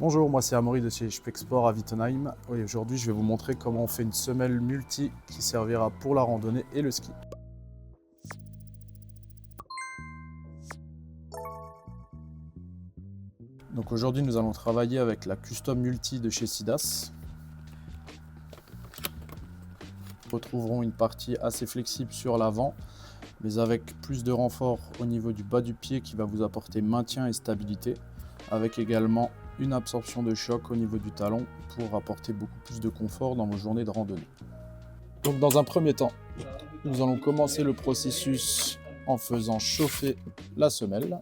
Bonjour, moi c'est Amaury de chez Spexport à Wittenheim. Et aujourd'hui je vais vous montrer comment on fait une semelle multi qui servira pour la randonnée et le ski. Donc aujourd'hui nous allons travailler avec la Custom Multi de chez Sidas. Nous retrouverons une partie assez flexible sur l'avant, mais avec plus de renfort au niveau du bas du pied qui va vous apporter maintien et stabilité, avec également une absorption de choc au niveau du talon pour apporter beaucoup plus de confort dans vos journées de randonnée. Donc dans un premier temps, nous allons commencer le processus en faisant chauffer la semelle.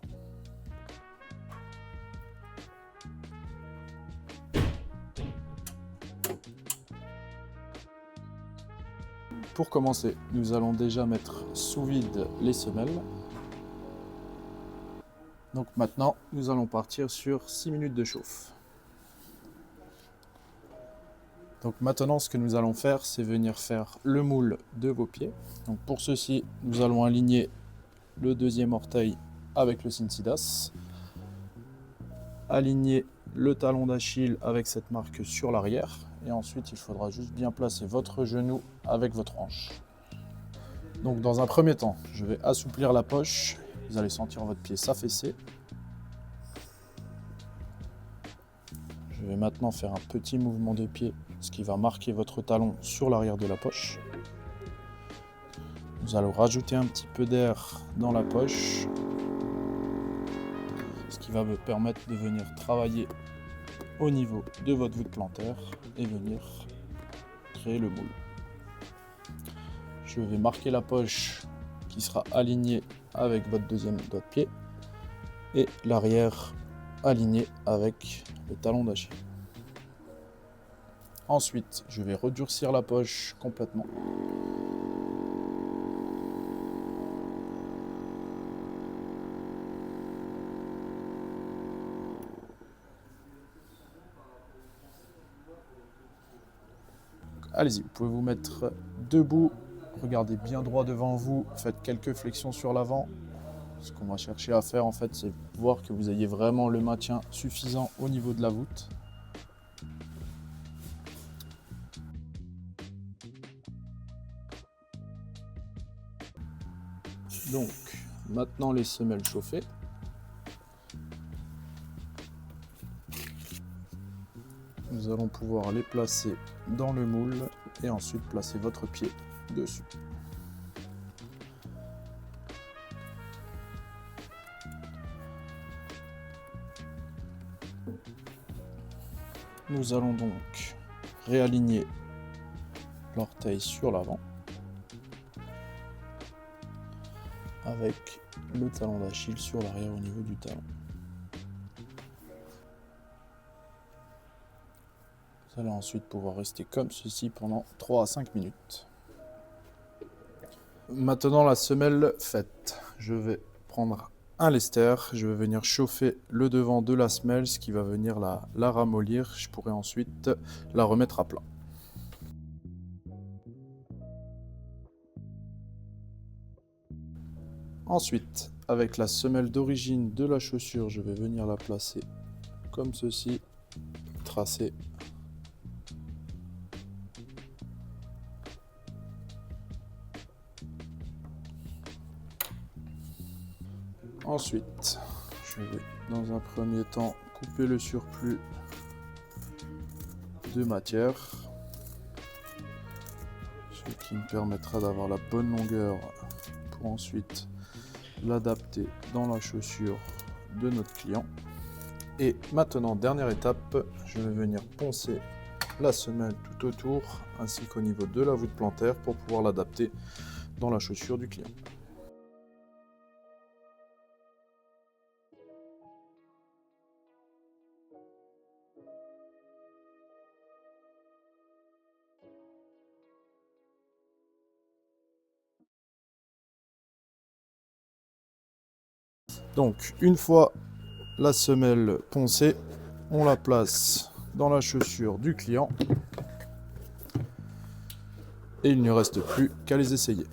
Pour commencer, nous allons déjà mettre sous vide les semelles. Donc maintenant, nous allons partir sur 6 minutes de chauffe. Donc maintenant, ce que nous allons faire, c'est venir faire le moule de vos pieds. Donc pour ceci, nous allons aligner le deuxième orteil avec le Sidas, aligner le talon d'Achille avec cette marque sur l'arrière, et ensuite il faudra juste bien placer votre genou avec votre hanche. Donc dans un premier temps, je vais assouplir la poche, vous allez sentir votre pied s'affaisser. Je vais maintenant faire un petit mouvement de pied, ce qui va marquer votre talon sur l'arrière de la poche. Nous allons rajouter un petit peu d'air dans la poche, ce qui va me permettre de venir travailler au niveau de votre voûte plantaire et venir créer le moule. Je vais marquer la poche qui sera alignée avec votre deuxième doigt de pied et l'arrière aligné avec le talon d'Achille. Ensuite, je vais redurcir la poche complètement. Allez-y, vous pouvez vous mettre debout, regardez bien droit devant vous, faites quelques flexions sur l'avant. Ce qu'on va chercher à faire en fait, c'est voir que vous ayez vraiment le maintien suffisant au niveau de la voûte. Donc, maintenant les semelles chauffées. Nous allons pouvoir les placer dans le moule et ensuite placer votre pied dessus. Nous allons donc réaligner l'orteil sur l'avant avec le talon d'Achille sur l'arrière au niveau du talon. Vous allez ensuite pouvoir rester comme ceci pendant 3 à 5 minutes. Maintenant la semelle faite, je vais prendre un lester, je vais venir chauffer le devant de la semelle, ce qui va venir la ramollir. Je pourrai ensuite la remettre à plat. Ensuite, avec la semelle d'origine de la chaussure, je vais venir la placer comme ceci, tracer. Ensuite, je vais dans un premier temps couper le surplus de matière, ce qui me permettra d'avoir la bonne longueur pour ensuite l'adapter dans la chaussure de notre client. Et maintenant, dernière étape, je vais venir poncer la semelle tout autour ainsi qu'au niveau de la voûte plantaire pour pouvoir l'adapter dans la chaussure du client. Donc une fois la semelle poncée, on la place dans la chaussure du client et il ne reste plus qu'à les essayer.